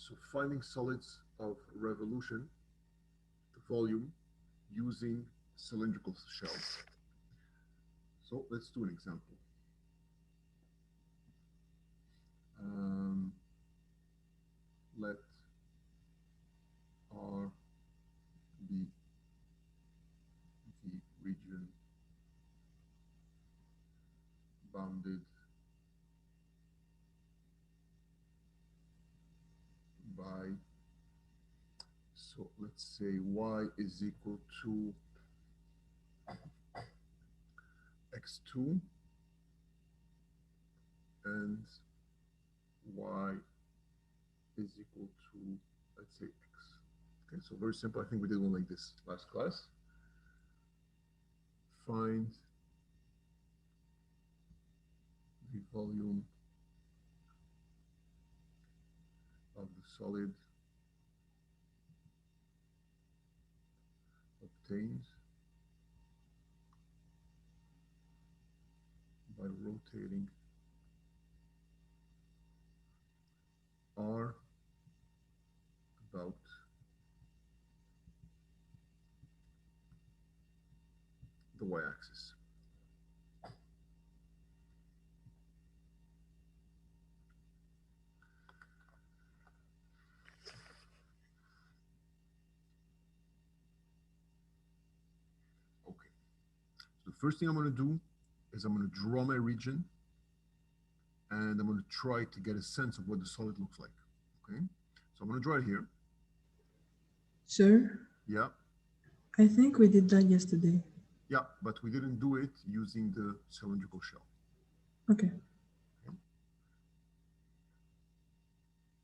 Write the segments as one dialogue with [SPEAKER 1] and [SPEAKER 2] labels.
[SPEAKER 1] So finding solids of revolution, the volume, using cylindrical shells. So let's do an example. Let R be the region bounded by, so let's say y is equal to x2 and y is equal to, let's say, x. Okay, so very simple. I think we did one like this last class. Find the volume of the solid obtained by rotating R about the y-axis. Okay, so the first thing I'm going to do is I'm going to draw my region and I'm going to try to get a sense of what the solid looks like. Okay, so I'm going to draw it here.
[SPEAKER 2] Sir,
[SPEAKER 1] Yeah,
[SPEAKER 2] I think we did that yesterday.
[SPEAKER 1] yeah, but we didn't do it using the cylindrical shell.
[SPEAKER 2] Okay.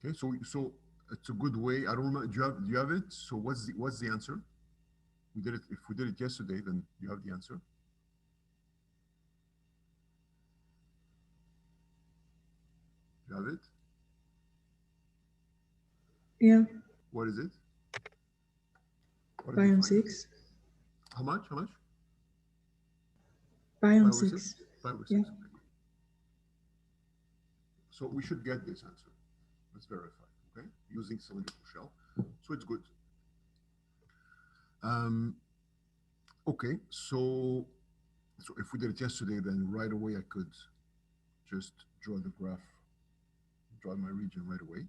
[SPEAKER 1] Okay, so it's a good way. I don't remember. Do you have it? So what's the answer? We did it. If we did it yesterday, then you have the answer. You have it.
[SPEAKER 2] Yeah.
[SPEAKER 1] What is it? What did
[SPEAKER 2] Pi
[SPEAKER 1] you
[SPEAKER 2] on
[SPEAKER 1] find?
[SPEAKER 2] 6.
[SPEAKER 1] How much? How much?
[SPEAKER 2] Pi on
[SPEAKER 1] 5 over 6.
[SPEAKER 2] 6.
[SPEAKER 1] 5 over 6.
[SPEAKER 2] Yeah.
[SPEAKER 1] Okay. So we should get this answer. Let's verify. Okay, using cylindrical shell. So it's good. Okay, so if we did it yesterday, then right away I could just draw the graph, draw my region right away.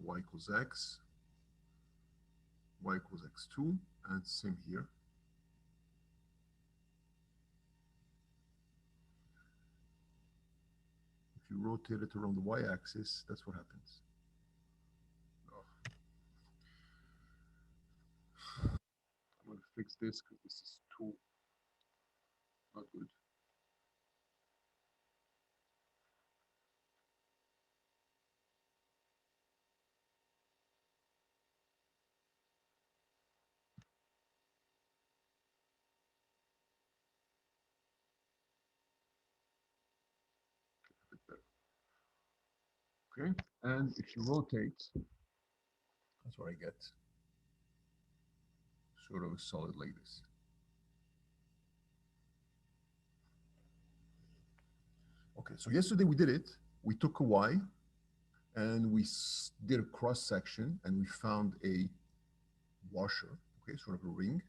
[SPEAKER 1] Y equals x, y equals x2, and same here. If you rotate it around the y-axis, that's what happens. Oh. I'm going to fix this because this is too not good. A bit better. Okay, and if you rotate, that's what I get. Sort of a solid like this. Okay, so yesterday we did it. We took a Y and we did a cross section and we found a washer, okay, sort of a ring,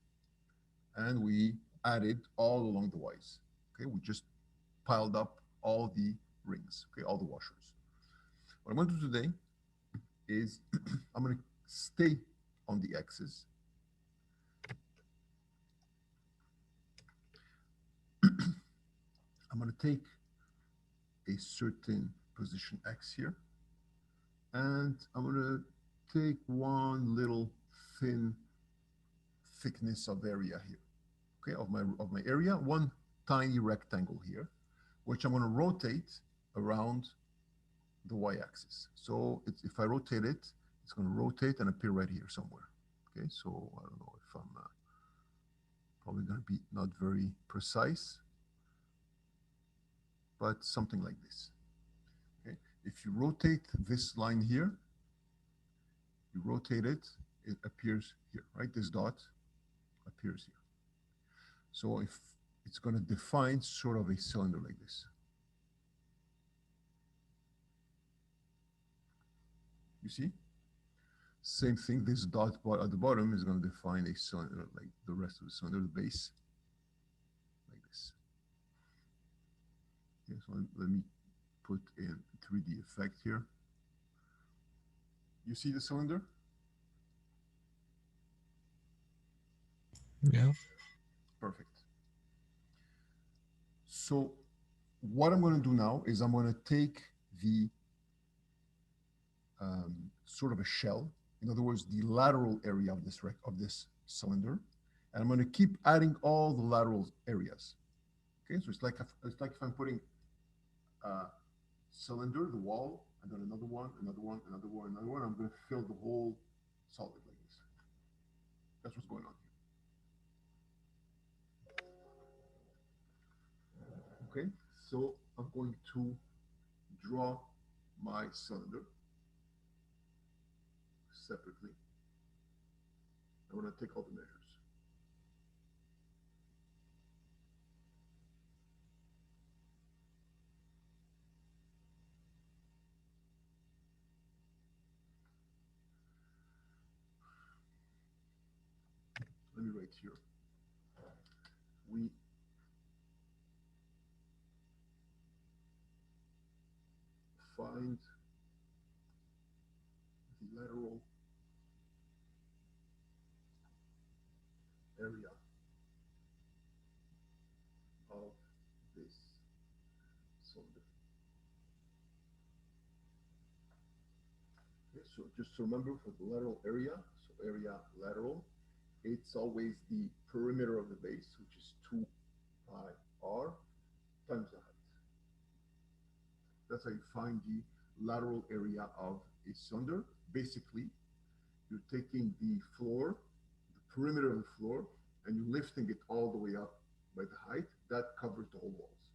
[SPEAKER 1] and we added all along the Ys. Okay, we just piled up all the rings, okay, all the washers. What I'm going to do today is I'm going to stay on the X's. I'm going to take a certain position X here, and I'm going to take one little thin thickness of area here, okay, of my area, one tiny rectangle here, which I'm going to rotate around the y-axis. So if I rotate it, it's going to rotate and appear right here somewhere. Okay, so I don't know if I'm probably going to be not very precise, but something like this. Okay, if you rotate this line here, You rotate it, it appears here, right? This dot appears here. So if it's going to define sort of a cylinder like this. You see? Same thing, this dot at the bottom is going to define a cylinder like the rest of the cylinder, the base, like this. Okay, so let me put in 3D effect here. You see the cylinder?
[SPEAKER 3] Yeah.
[SPEAKER 1] Perfect. So what I'm going to do now is I'm going to take the sort of a shell, in other words, the lateral area of this cylinder, and I'm going to keep adding all the lateral areas. Okay, so it's like if I'm putting a cylinder, the wall, and then another one, another one, another one, another one. I'm going to fill the whole solid like this. That's what's going on here. Okay, so I'm going to draw my cylinder separately. I'm going to take all the measures. Let me write here. We find the lateral area of this cylinder. Okay, so just remember for the lateral area, so area lateral, it's always the perimeter of the base, which is 2 pi r times the height. That's how you find the lateral area of a cylinder. Basically, you're taking the floor, the perimeter of the floor, and you're lifting it all the way up by the height. That covers the whole walls.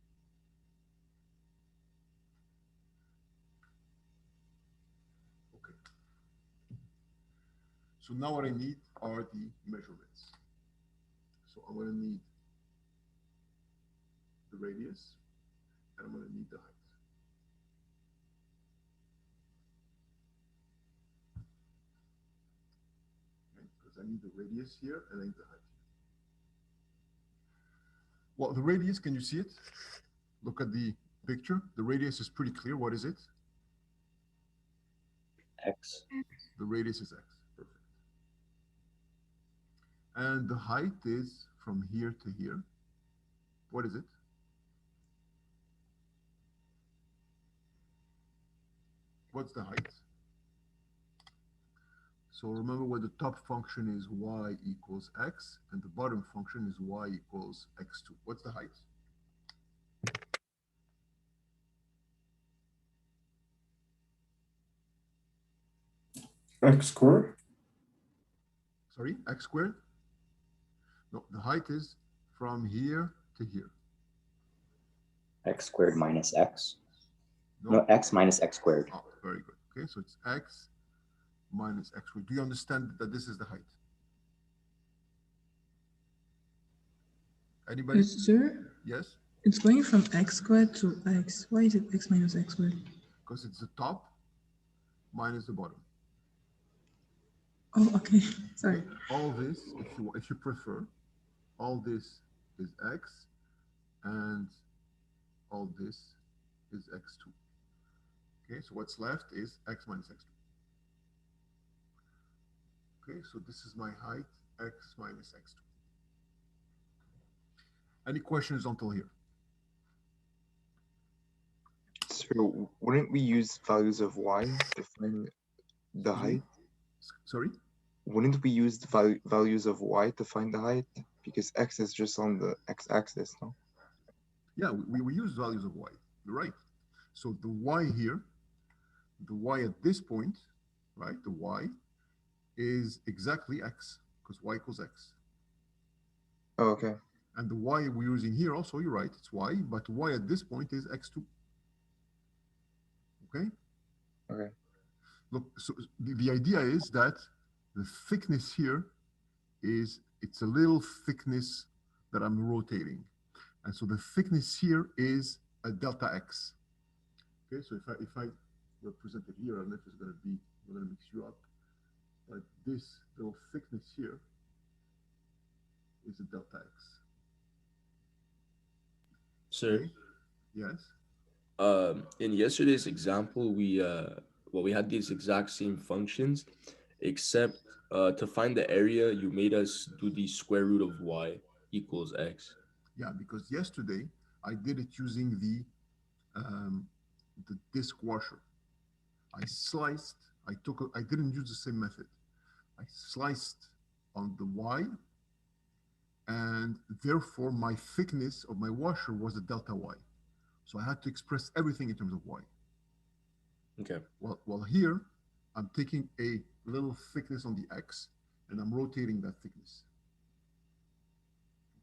[SPEAKER 1] Okay. So now what I need are the measurements. So I'm going to need the radius, and I'm going to need the height. Because I need the radius here and I need the height here. Well, the radius, can you see it? Look at the picture. The radius is pretty clear. What is it?
[SPEAKER 4] X.
[SPEAKER 1] The radius is x. Perfect. And the height is from here to here. What is it? What's the height? So remember what the top function is y equals x, and the bottom function is y equals x2. What's the height?
[SPEAKER 5] X squared?
[SPEAKER 1] Sorry, x squared? No, the height is from here to here.
[SPEAKER 4] X squared minus x. No, x minus x squared.
[SPEAKER 1] Oh, very good. Okay, so it's x minus x squared. Do you understand that this is the height? Anybody?
[SPEAKER 2] Yes, sir.
[SPEAKER 1] Yes?
[SPEAKER 2] It's going from x squared to x. Why is it x minus x squared?
[SPEAKER 1] Because it's the top minus the bottom.
[SPEAKER 2] Oh, okay. Sorry.
[SPEAKER 1] Okay? All this, if you prefer, all this is x, and all this is x2. Okay, so what's left is x minus x2. Okay, so this is my height, x minus x2. Any questions until here?
[SPEAKER 3] So wouldn't we use values of y to find the
[SPEAKER 1] Excuse me?
[SPEAKER 3] height?
[SPEAKER 1] Sorry?
[SPEAKER 3] Wouldn't we use the values of y to find the height? Because x is just on the x-axis, no?
[SPEAKER 1] Yeah, we use values of y. You're right. So the y here, the y at this point, right, the y is exactly x, because y equals x.
[SPEAKER 3] Oh, okay.
[SPEAKER 1] And the y we're using here also, you're right, it's y, but y at this point is x2. Okay?
[SPEAKER 3] Okay.
[SPEAKER 1] look, so the idea is that the thickness here is, it's a little thickness that I'm rotating. And so the thickness here is a delta X. Okay, so if I represent it here, I don't know if it's going to be, I'm going to mix you up, but this little thickness here is a delta X.
[SPEAKER 5] Sir,
[SPEAKER 1] Okay? Yes.
[SPEAKER 5] in yesterday's example, we had these exact same functions, except to find the area, you made us do the square root of y equals x.
[SPEAKER 1] Yeah, because yesterday I did it using the disc washer. I sliced, I didn't use the same method. I sliced on the Y, and therefore my thickness of my washer was a delta Y. So I had to express everything in terms of Y.
[SPEAKER 5] Okay.
[SPEAKER 1] Well, here I'm taking a little thickness on the X and I'm rotating that thickness.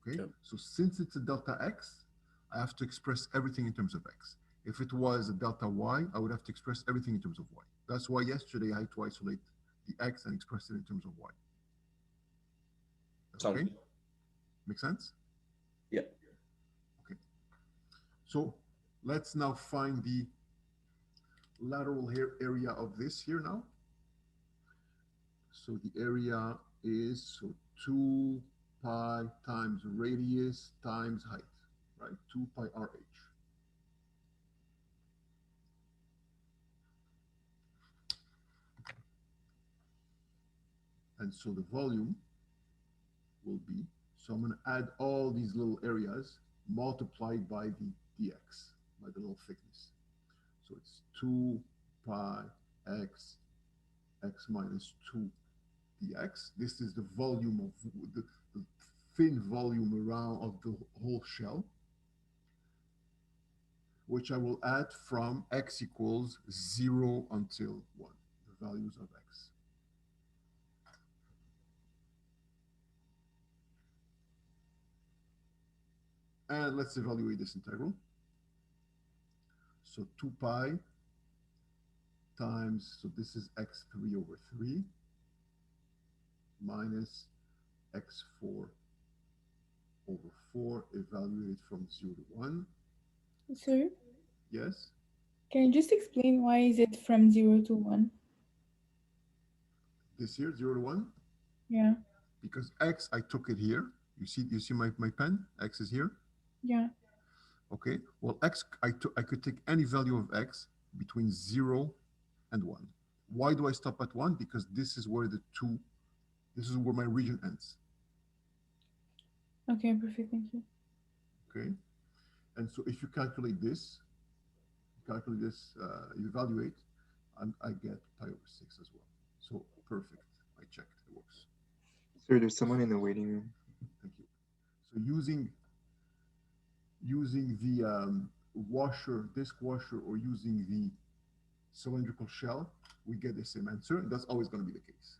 [SPEAKER 1] Okay.
[SPEAKER 5] Yep.
[SPEAKER 1] So since it's a delta X, I have to express everything in terms of X. If it was a delta Y, I would have to express everything in terms of Y. That's why yesterday I had to isolate the X and express it in terms of Y.
[SPEAKER 5] Sounds
[SPEAKER 1] Okay?
[SPEAKER 5] good.
[SPEAKER 1] Make sense?
[SPEAKER 5] Yeah.
[SPEAKER 1] Okay. So let's now find the lateral hair area of this here now. So the area is, so 2 pi times radius times height, right? 2 pi RH. And so the volume will be, so I'm going to add all these little areas multiplied by the dx, by the little thickness. So it's 2 pi x minus 2 dx. This is the volume of the thin volume around of the whole shell, which I will add from x equals 0 until 1, the values of x. And let's evaluate this integral. So 2 pi times, so this is x3 over 3 minus x4 over 4, evaluated from 0 to 1.
[SPEAKER 6] Sir,
[SPEAKER 1] Yes?
[SPEAKER 6] can you just explain why is it from 0 to 1?
[SPEAKER 1] This here, 0 to 1?
[SPEAKER 6] Yeah.
[SPEAKER 1] Because x, I took it here. You see my pen? X is here.
[SPEAKER 6] Yeah.
[SPEAKER 1] Okay. Well, x, I could take any value of x between 0 and 1. Why do I stop at 1? Because this is where this is where my region ends.
[SPEAKER 6] Okay, perfect. Thank you.
[SPEAKER 1] Okay. And so if you calculate this, you evaluate, I get pi over 6 as well. So perfect. I checked. It works.
[SPEAKER 3] Sir, there's someone in the waiting room.
[SPEAKER 1] Thank you. So using the disc washer, or using the cylindrical shell, we get the same answer. And that's always going to be the case.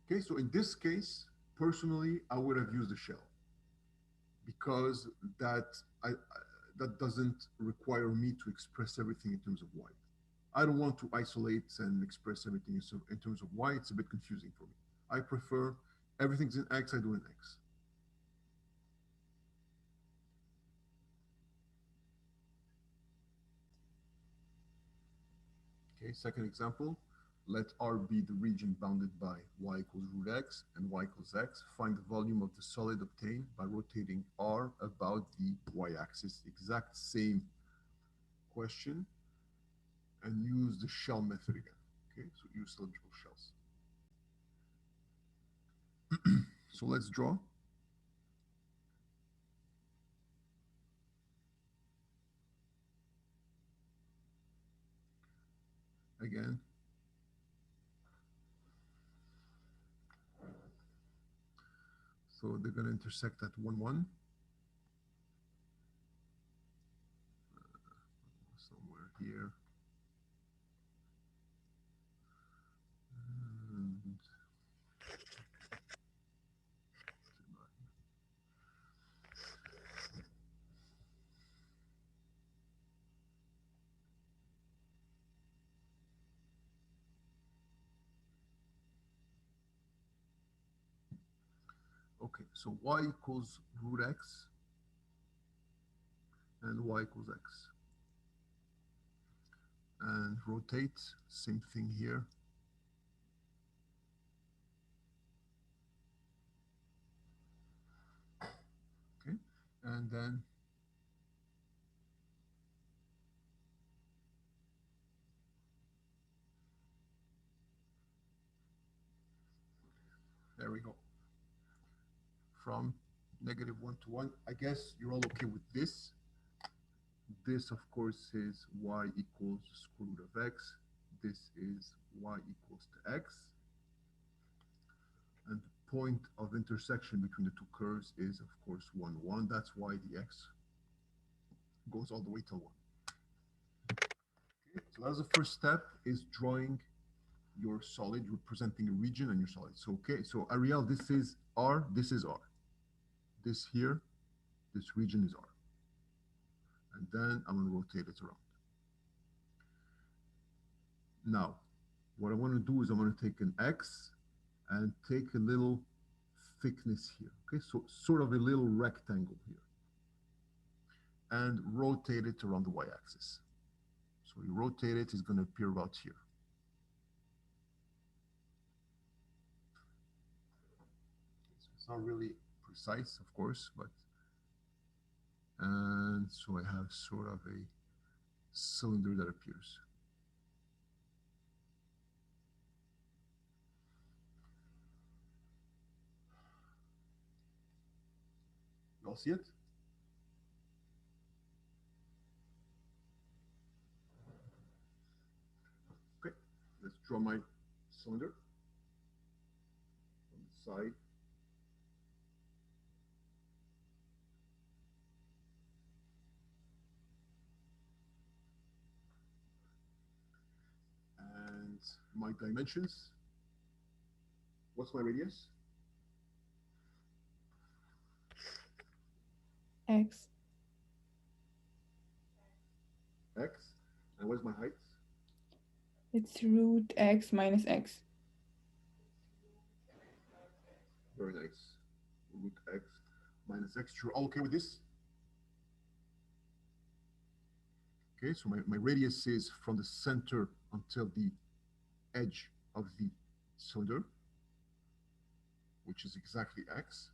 [SPEAKER 1] Okay, so in this case, personally, I would have used the shell, because that doesn't require me to express everything in terms of y. I don't want to isolate and express everything in terms of y. It's a bit confusing for me. I prefer everything's in x, I do in x. Okay, second example. Let R be the region bounded by y equals root x and y equals x. Find the volume of the solid obtained by rotating R about the y-axis. Exact same question, and use the shell method again. Okay, so use cylindrical shells. So let's draw. Again. So they're going to intersect at 1, 1. Somewhere here. And Okay, so y equals root x and y equals x. And rotate, same thing here. Okay, and then there we go. From -1 to 1. I guess you're all okay with this. This, of course, is y equals the square root of x. This is y equals to x. And the point of intersection between the two curves is, of course, 1, 1. That's why the x goes all the way to 1. Okay, so that's the first step, is drawing your solid, representing a region and your solid. So, okay, so Ariel, this is R, this is R. This here, this region is R. And then I'm going to rotate it around. Now, what I want to do is I'm going to take an X and take a little thickness here. Okay, so sort of a little rectangle here. And rotate it around the y-axis. So you rotate it, it's going to appear about here. So it's not really precise, of course, but and so I have sort of a cylinder that appears. You all see it? Okay, let's draw my cylinder on the side. And my dimensions. What's my radius?
[SPEAKER 6] X.
[SPEAKER 1] X. And what's my height?
[SPEAKER 6] It's root x minus x.
[SPEAKER 1] Very nice. Root x minus x. You're all okay with this? Okay, so my radius is from the center until the edge of the cylinder, which is exactly x.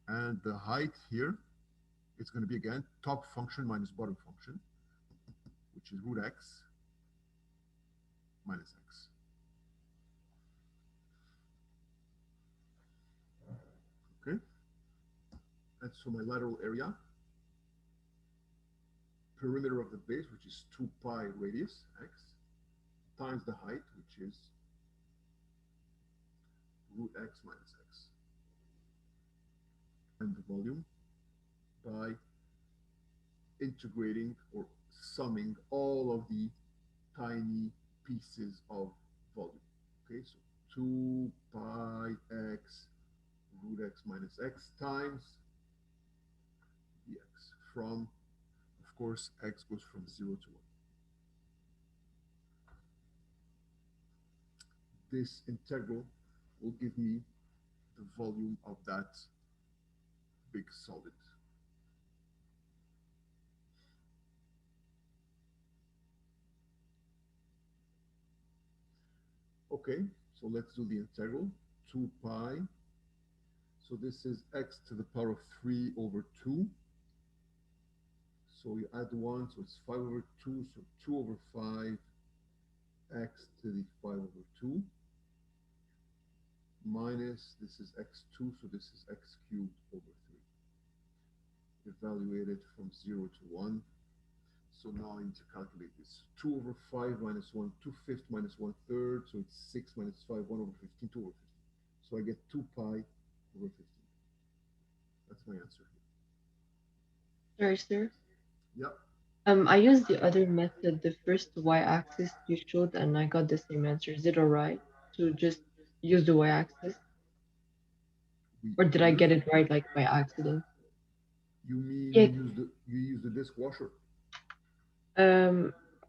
[SPEAKER 1] And the height here, it's going to be again top function minus bottom function, which is root x minus x. Okay, and so my lateral area, perimeter of the base, which is 2 pi radius x, times the height, which is root x minus x, and the volume by integrating or summing all of the tiny pieces of volume. Okay, so 2 pi x root x minus x times dx from, of course, x goes from 0 to 1. This integral will give me the volume of that big solid. Okay, so let's do the integral. 2 pi. So this is x to the power of 3 over 2. So you add 1, so it's 5 over 2, so 2 over 5 x to the 5 over 2 minus, this is x2, so this is x cubed over 3. Evaluate it from 0 to 1. So now I need to calculate this. 2 over 5 minus 1, 2/5 minus 1/3, so it's 6 minus 5, 1 over 15, 2 over 15. So I get 2 pi over 15. That's my answer here.
[SPEAKER 7] Sorry, sir.
[SPEAKER 1] Yep.
[SPEAKER 7] I used the other method, the first y-axis you showed, and I got the same answer. Is it alright to just use the y-axis? Or did I get it right, like, by accident?
[SPEAKER 1] You mean
[SPEAKER 7] Yeah.
[SPEAKER 1] you use the disc washer?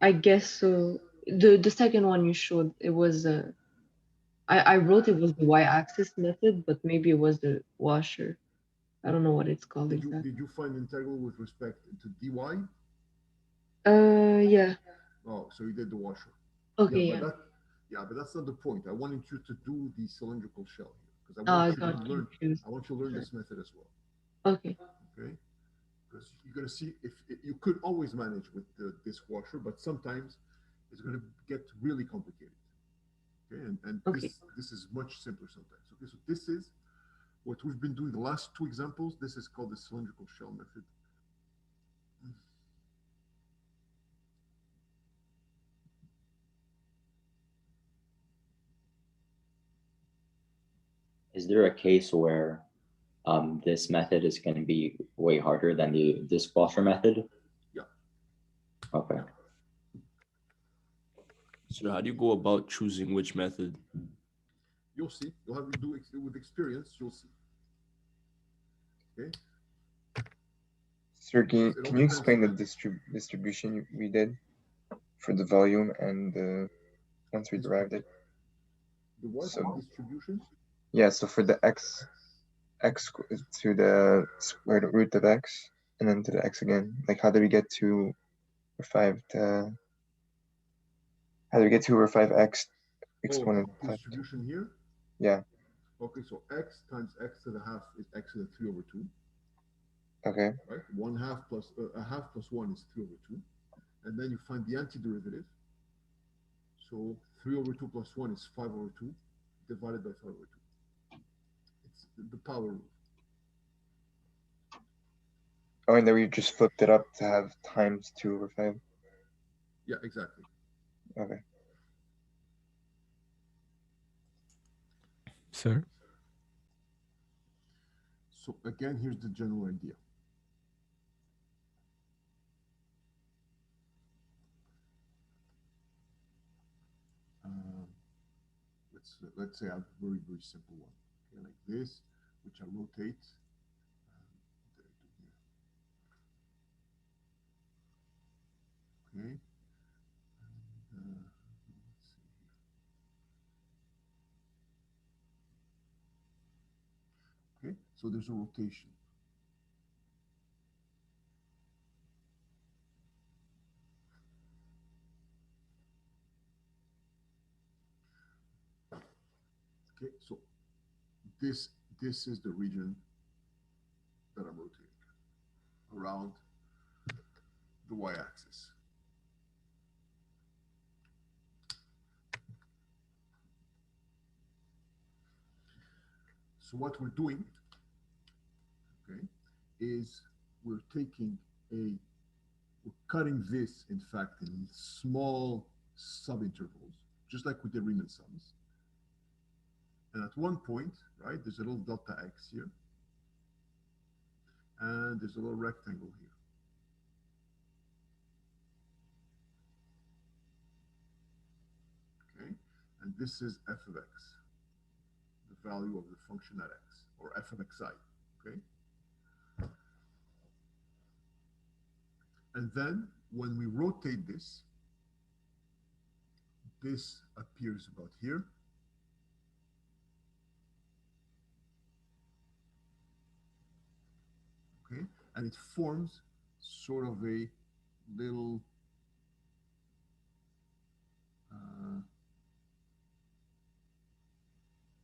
[SPEAKER 7] I guess so. The second one you showed, it was I wrote it was the y-axis method, but maybe it was the washer. I don't know what it's called exactly.
[SPEAKER 1] Did you find integral with respect to dy?
[SPEAKER 7] Yeah.
[SPEAKER 1] Oh, so you did the washer.
[SPEAKER 7] Okay,
[SPEAKER 1] Yeah,
[SPEAKER 7] yeah.
[SPEAKER 1] but that's not the point. I wanted you to do the cylindrical shell here because
[SPEAKER 7] Oh,
[SPEAKER 1] I
[SPEAKER 7] I
[SPEAKER 1] want you
[SPEAKER 7] got
[SPEAKER 1] to learn.
[SPEAKER 7] confused.
[SPEAKER 1] I want you to learn this method as well.
[SPEAKER 7] Okay.
[SPEAKER 1] Okay, because you're gonna see if you could always manage with the dishwasher, but sometimes it's gonna get really complicated. Okay, and
[SPEAKER 7] Okay.
[SPEAKER 1] this is much simpler sometimes. Okay, so this is what we've been doing the last two examples. This is called the cylindrical shell method.
[SPEAKER 4] Is there a case where this method is going to be way harder than the dishwasher method?
[SPEAKER 1] Yeah.
[SPEAKER 4] Okay.
[SPEAKER 5] So how do you go about choosing which method?
[SPEAKER 1] You'll see. You'll have to do it with experience. You'll see. Okay.
[SPEAKER 3] Sir,
[SPEAKER 1] It all
[SPEAKER 3] can you
[SPEAKER 1] depends.
[SPEAKER 3] explain the distribution we did for the volume and once we derived it?
[SPEAKER 1] The what?
[SPEAKER 3] So
[SPEAKER 1] Distribution?
[SPEAKER 3] yeah, so for the x to the square root of x and then to the x again, like how do we get to how do we get to over 5x exponent?
[SPEAKER 1] Distribution here?
[SPEAKER 3] Yeah.
[SPEAKER 1] Okay, so x times x to the half is x to the 3 over 2.
[SPEAKER 3] Okay.
[SPEAKER 1] Right? 1/2 plus a half plus 1 is 3 over 2. And then you find the antiderivative. So 3 over 2 plus 1 is 5 over 2 divided by 5 over 2. It's the power rule.
[SPEAKER 3] Oh, and then we just flipped it up to have times 2 over 5.
[SPEAKER 1] Yeah, exactly.
[SPEAKER 3] Okay.
[SPEAKER 8] Sir?
[SPEAKER 1] So again, here's the general idea. Let's say a very simple one, okay, like this, which I rotate. What did I do here? Okay. Let's see here. Okay, so there's a rotation. Okay, so this is the region that I'm rotating around the y-axis. So what we're doing, okay, is we're cutting this, in fact, in small subintervals, just like we did Riemann sums. And at one point, right, there's a little delta x here, and there's a little rectangle here. Okay, and this is f of x, the value of the function at x, or f of xi. Okay, and then when we rotate this, this appears about here. Okay, and it forms sort of a little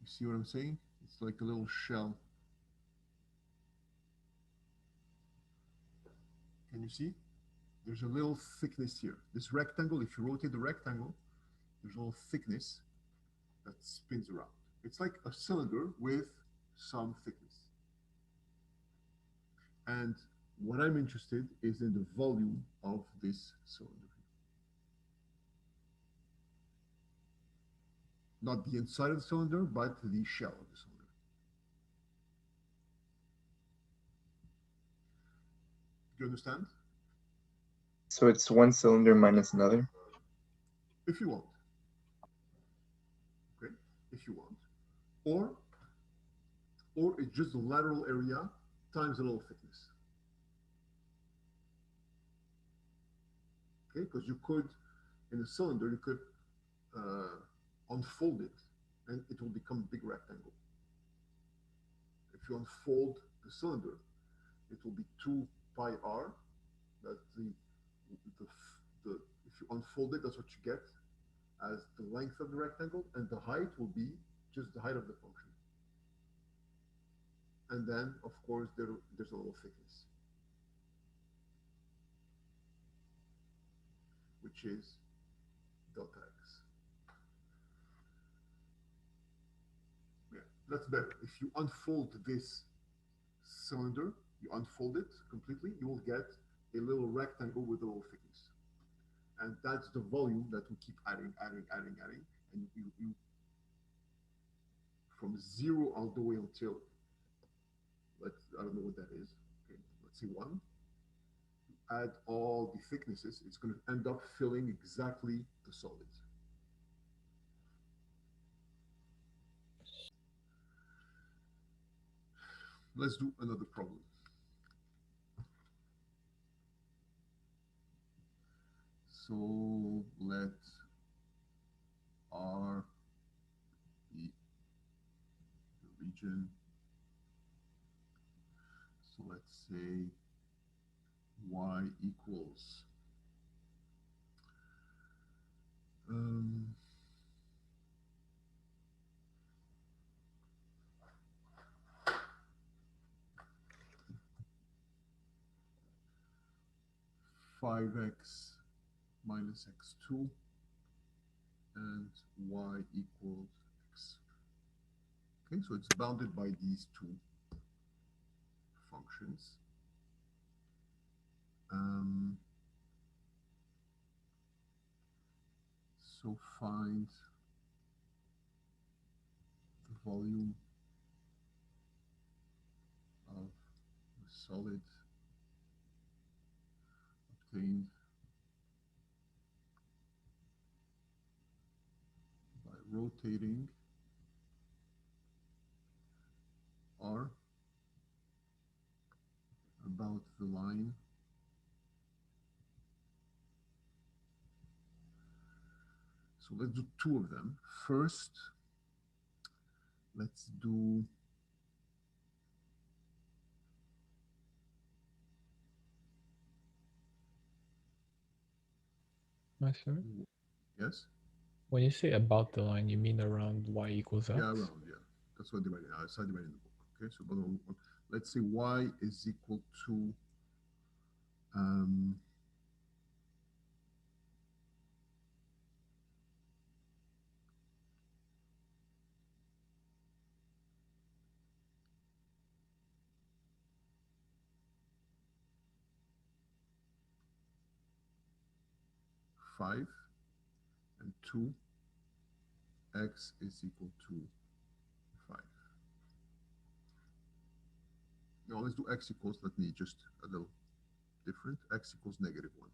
[SPEAKER 1] you see what I'm saying? It's like a little shell. Can you see? There's a little thickness here. This rectangle, if you rotate the rectangle, there's a little thickness that spins around. It's like a cylinder with some thickness. And what I'm interested is in the volume of this cylinder. Not the inside of the cylinder, but the shell of the cylinder. Do you understand?
[SPEAKER 3] So it's one cylinder minus another?
[SPEAKER 1] If you want. Okay, if you want. Or it's just the lateral area times a little thickness. Okay, because you could, in a cylinder, you could unfold it and it will become a big rectangle. If you unfold the cylinder, it will be 2 pi r. That's the, the if you unfold it, that's what you get as the length of the rectangle, and the height will be just the height of the function. And then, of course, there's a little thickness, which is delta x. Yeah, that's better. If you unfold this cylinder, you unfold it completely, you will get a little rectangle with a little thickness. And that's the volume that we keep adding. And you from 0 all the way until, I don't know what that is. Okay, let's say 1. Add all the thicknesses, it's going to end up filling exactly the solid. Let's do another problem. So let R be the region. So let's say y equals 5x minus x2 and y equals x. Okay, so it's bounded by these two functions. So find the volume of the solid obtained by rotating R about the line So let's do two of them. First, let's do
[SPEAKER 8] Master,
[SPEAKER 1] yes.
[SPEAKER 8] when you say about the line, you mean around y equals x?
[SPEAKER 1] Yeah, around, yeah. That's what I divided. I started dividing the book. Okay, so let's say y is equal to um, five and two. X is equal to 5. Now let's do x equals, let me just a little different. X equals -1.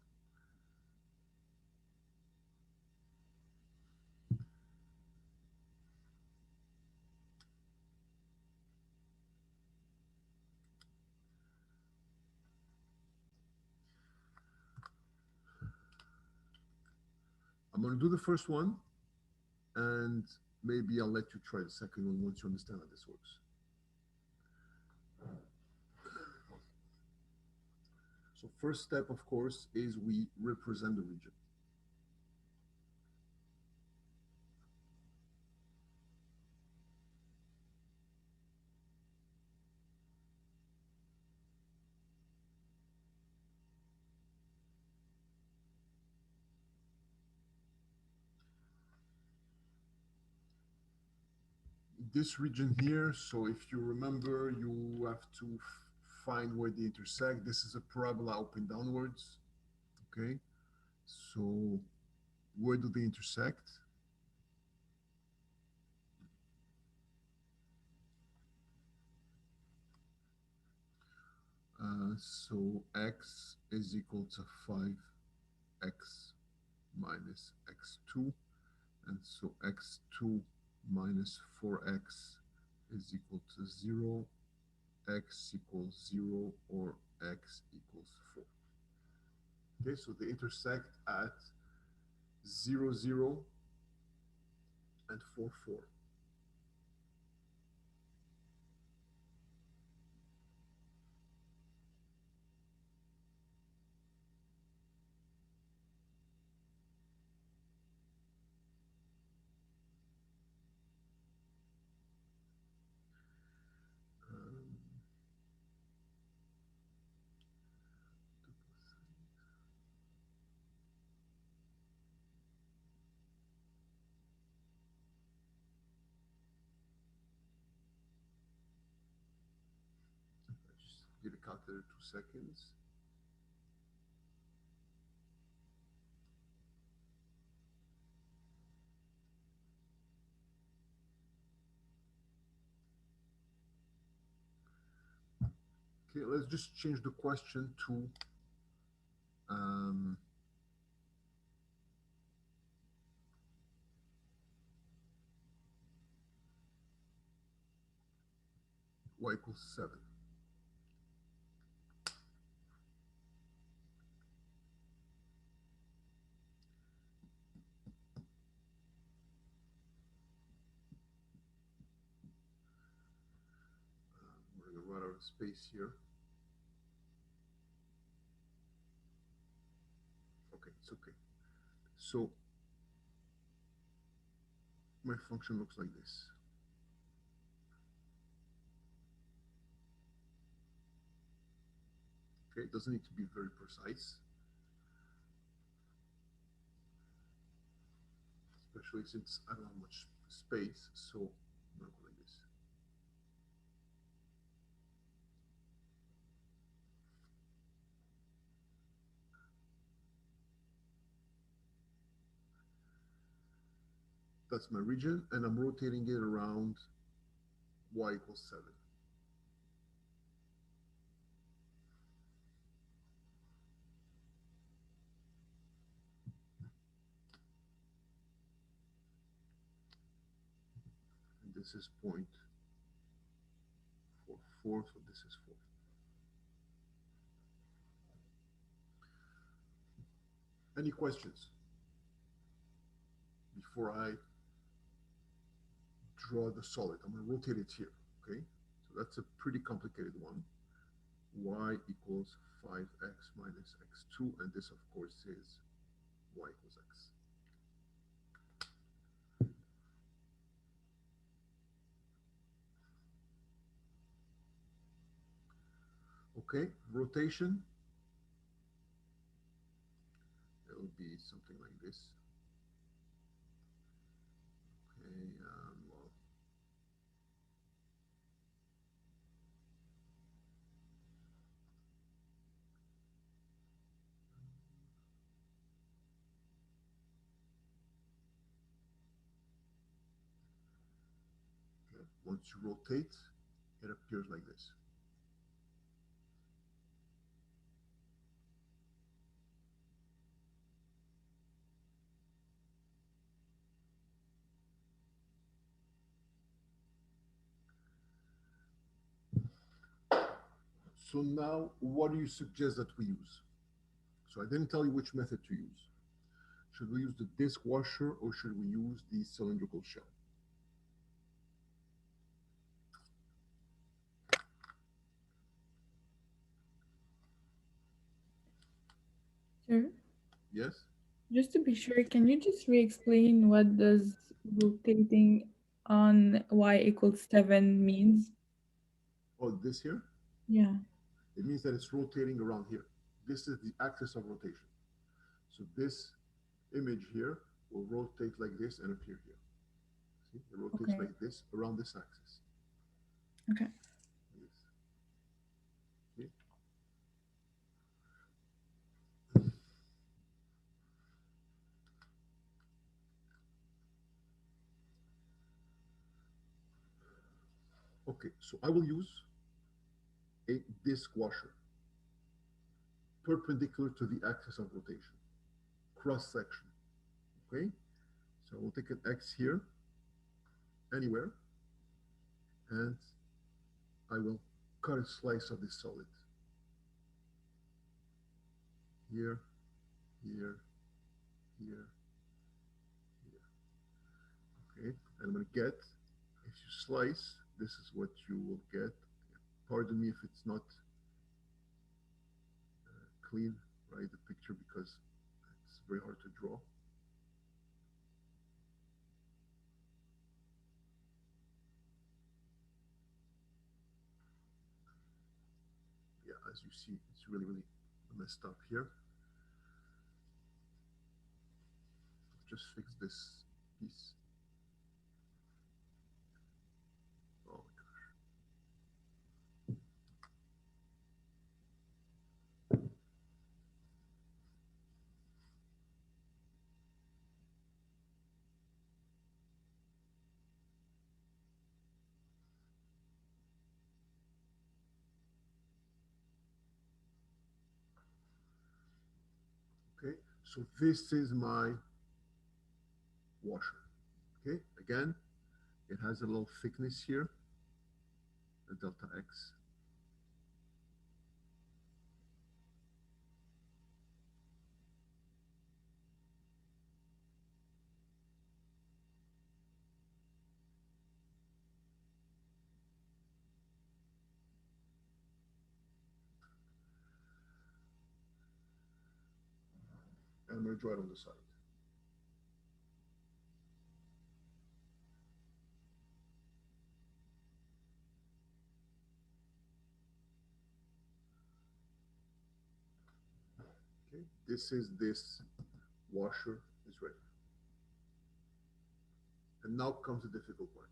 [SPEAKER 1] I'm going to do the first one, and maybe I'll let you try the second one once you understand how this works. So first step, of course, is we represent the region. This region here, so if you remember, you have to find where they intersect. This is a parabola up and downwards. Okay, so where do they intersect? So x is equal to 5x minus x2, and so x2 minus 4x is equal to 0, x equals 0, or x equals 4. Okay, so they intersect at 0, 0, and 4, 4. Get a calculator, 2 seconds. Okay, let's just change the question to y equals 7. We're going to run out of space here. Okay, it's okay. So my function looks like this. Okay, it doesn't need to be very precise, especially since I don't have much space, so I'm going to go like this. That's my region, and I'm rotating it around y equals 7. And this is 0.44, so this is 4. Any questions before I draw the solid? I'm going to rotate it here, okay? So that's a pretty complicated one. Y equals 5x minus x2, and this, of course, is y equals x. Okay, rotation, it'll be something like this. Okay, well, okay. Once you rotate, it appears like this. So now, what do you suggest that we use? So I didn't tell you which method to use. Should we use the disc washer or should we use the cylindrical shell?
[SPEAKER 6] Sure.
[SPEAKER 1] Yes?
[SPEAKER 6] Just to be sure, can you just re-explain what does rotating on y equals 7 means?
[SPEAKER 1] Oh, this here?
[SPEAKER 6] Yeah.
[SPEAKER 1] It means that it's rotating around here. This is the axis of rotation. So this image here will rotate like this and appear here. See, it rotates
[SPEAKER 6] Okay.
[SPEAKER 1] like this around this axis.
[SPEAKER 6] Okay.
[SPEAKER 1] See? Okay, so I will use a disc washer perpendicular to the axis of rotation, cross section. Okay, so we'll take an X here, anywhere, and I will cut a slice of this solid. Here, here, here, here. Okay, and I'm going to get, if you slice, this is what you will get. Pardon me if it's not clean, right, the picture, because it's very hard to draw. Yeah, as you see, it's really, really messed up here. Just fix this piece. Oh my gosh. So this is my washer. Okay, again, it has a little thickness here, a delta X. And I'm going to draw it on the side. Okay, this washer is ready. And now comes the difficult part.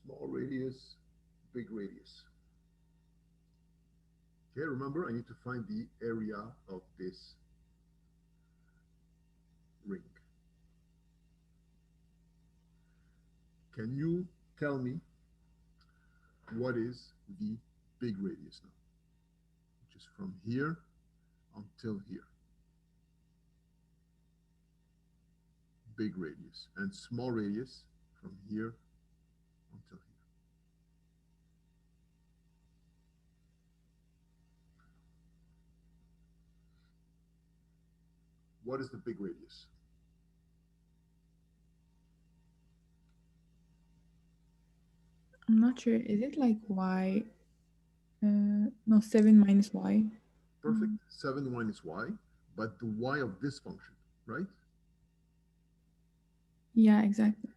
[SPEAKER 1] Small radius, big radius. Okay, remember I need to find the area of this ring. Can you tell me what is the big radius now? Which is from here until here. Big radius. And small radius from here until here. What is the big radius?
[SPEAKER 6] I'm not sure. Is it like y? No, 7 minus y.
[SPEAKER 1] Perfect. 7 minus y, but the y of this function, right?
[SPEAKER 6] Yeah, exactly.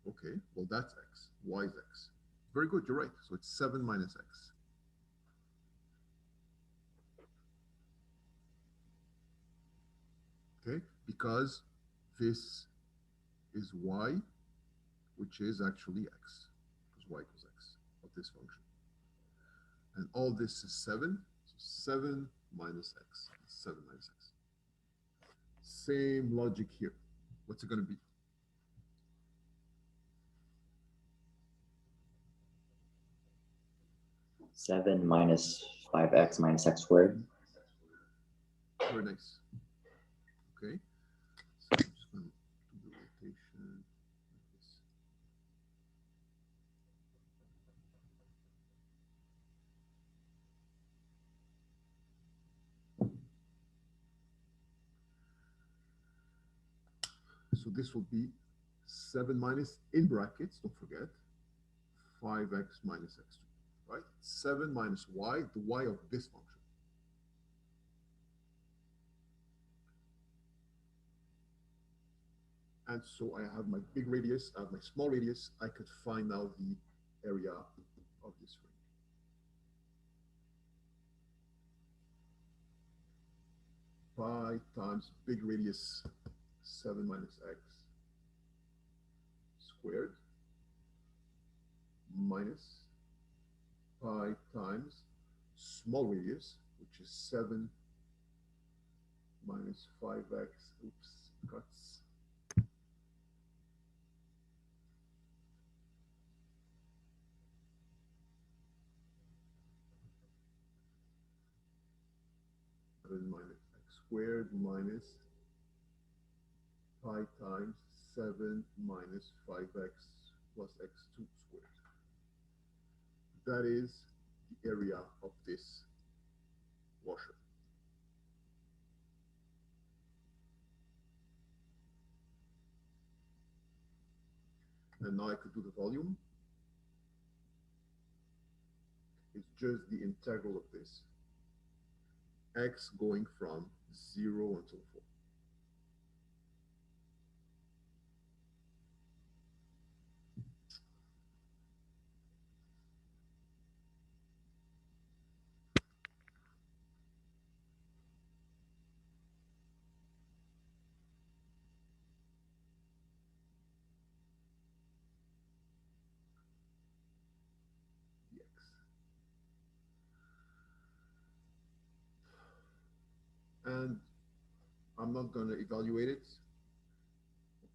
[SPEAKER 1] Okay, well that's x. Y is x. Very good, you're right. So it's 7 minus x. Okay, because this is y, which is actually x, because y equals x of this function. And all this is 7, so 7 minus x, 7 minus x. Same logic here. What's it going to be?
[SPEAKER 4] Seven minus 5x minus x squared.
[SPEAKER 1] Very nice. Okay. So I'm just going to do the rotation like this. So this will be 7 minus, in brackets, don't forget, 5x minus x2, right? 7 minus y, the y of this function. And so I have my big radius, I have my small radius. I could find now the area of this ring. Pi times big radius, 7 minus x squared, minus pi times small radius, which is 7 minus 5x, oops, cuts, minus x squared minus pi times 7 minus 5x plus x2 squared. That is the area of this washer. And now I could do the volume. It's just the integral of this. X going from 0 until 4. and I'm not going to evaluate it.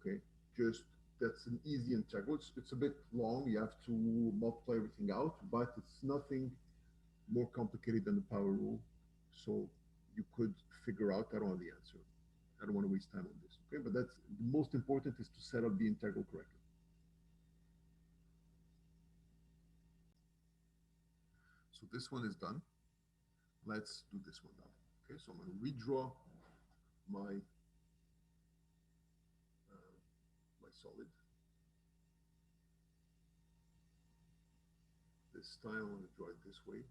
[SPEAKER 1] Okay, just that's an easy integral. It's a bit long. You have to multiply everything out, but it's nothing more complicated than the power rule. So you could figure out. I don't have the answer. I don't want to waste time on this. Okay, but that's the most important is to set up the integral correctly. So this one is done. Let's do this one now. Okay, so I'm going to redraw my my solid. This time I'm going to draw it this way.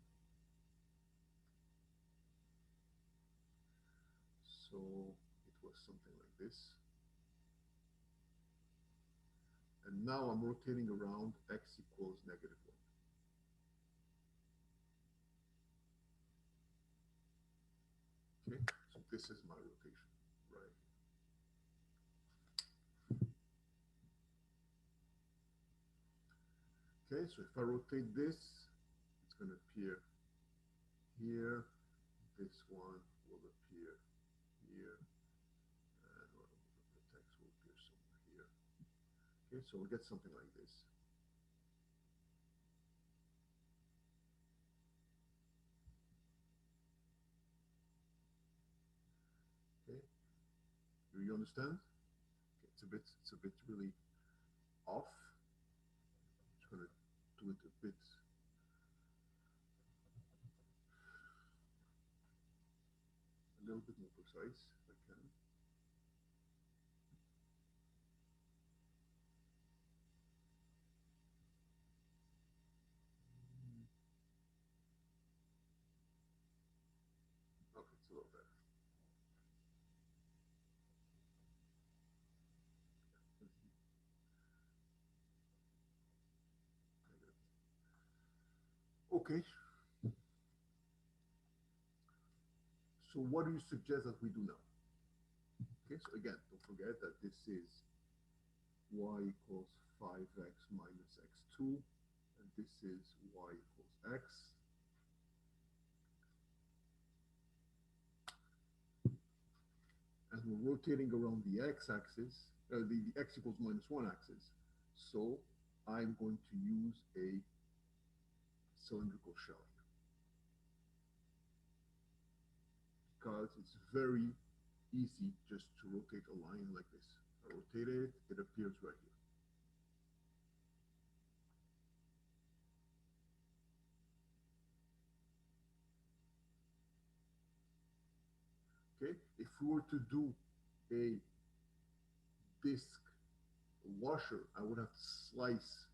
[SPEAKER 1] So it was something like this. And now I'm rotating around x equals -1. Okay, so this is my rotation, right? Okay, so if I rotate this, it's going to appear here. This one will appear here. And the text will appear somewhere here. Okay, so we'll get something like this. Okay, do you understand? Okay, it's a bit really off. I'm just going to do it a bit. A little bit more precise if I can. Okay, it's a little better. Okay. So what do you suggest that we do now? Okay, so again, don't forget that this is y equals 5x minus x2, and this is y equals x. And we're rotating around the x-axis, the x equals -1 axis. So I'm going to use a cylindrical shell here because it's very easy just to rotate a line like this. I rotate it, it appears right here. Okay, if we were to do a disc washer, I would have to slice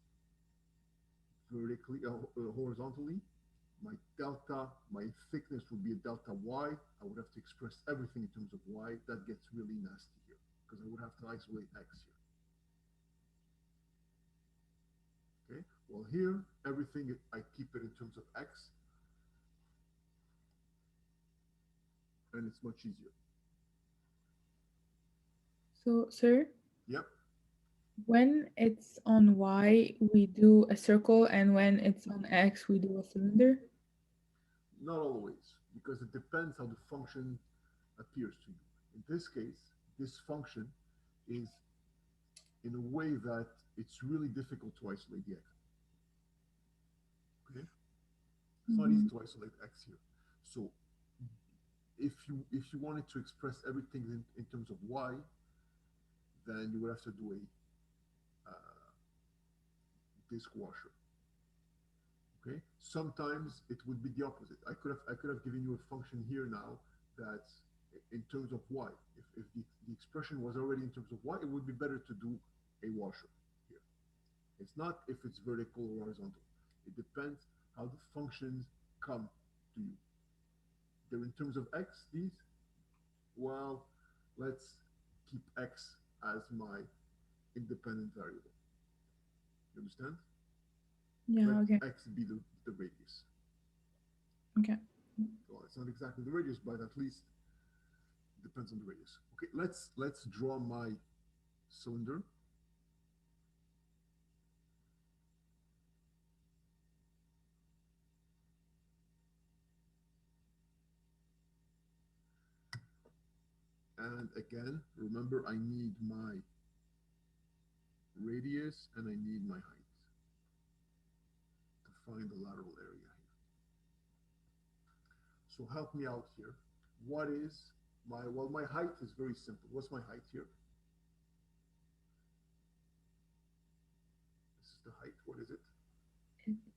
[SPEAKER 1] vertically, horizontally. My delta, my thickness would be a delta y. I would have to express everything in terms of y. That gets really nasty here because I would have to isolate x here. Okay, well here, everything, I keep it in terms of x, and it's much easier.
[SPEAKER 6] So, sir,
[SPEAKER 1] Yep.
[SPEAKER 6] when it's on Y, we do a circle, and when it's on X, we do a cylinder?
[SPEAKER 1] Not always, because it depends how the function appears to you. In this case, this function is in a way that it's really difficult to isolate the x. Okay? It's not easy to isolate x here. So if you wanted to express everything in terms of y, then you would have to do a disk washer. Okay? Sometimes it would be the opposite. I could have given you a function here now that's in terms of y. If the expression was already in terms of y, it would be better to do a washer here. It's not if it's vertical or horizontal. It depends how the functions come to you. They're in terms of x, these. Well, let's keep x as my independent variable. You understand?
[SPEAKER 6] Yeah,
[SPEAKER 1] Let
[SPEAKER 6] okay.
[SPEAKER 1] x be the radius.
[SPEAKER 6] Okay.
[SPEAKER 1] Well, it's not exactly the radius, but at least it depends on the radius. Okay, let's draw my cylinder. And again, remember, I need my radius and I need my height to find the lateral area here. So help me out here. What is well, my height is very simple. What's my height here? This is the height. What is it?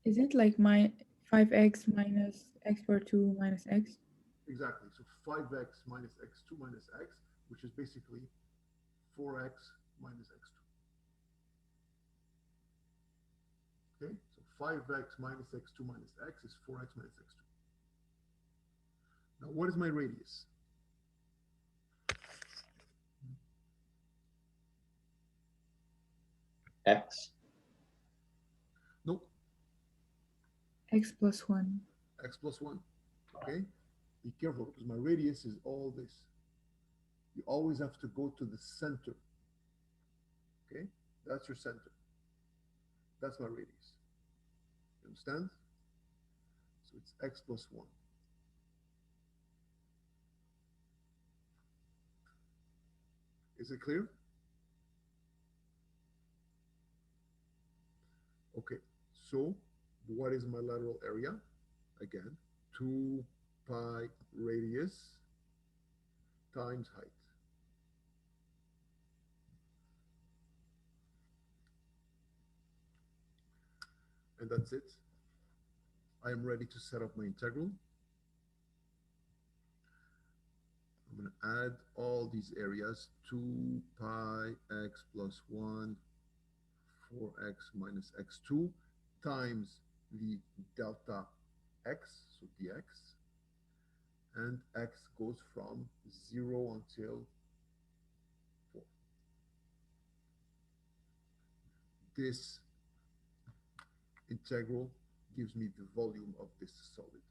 [SPEAKER 6] Is it like my 5x minus x power 2 minus x?
[SPEAKER 1] Exactly. So 5x minus x2 minus x, which is basically 4x minus x2. Okay, so 5x minus x2 minus x is 4x minus x2. Now, what is my radius?
[SPEAKER 4] X.
[SPEAKER 1] Nope,
[SPEAKER 6] X plus 1.
[SPEAKER 1] x plus 1. Okay, be careful because my radius is all this. You always have to go to the center. Okay, that's your center. That's my radius. You understand? So it's x plus 1. Is it clear? Okay, so what is my lateral area? Again, 2 pi radius times height. And that's it. I am ready to set up my integral. I'm going to add all these areas, 2 pi x plus 1, 4x minus x2 times the delta x, so dx, and x goes from 0 until 4. This integral gives me the volume of this solid.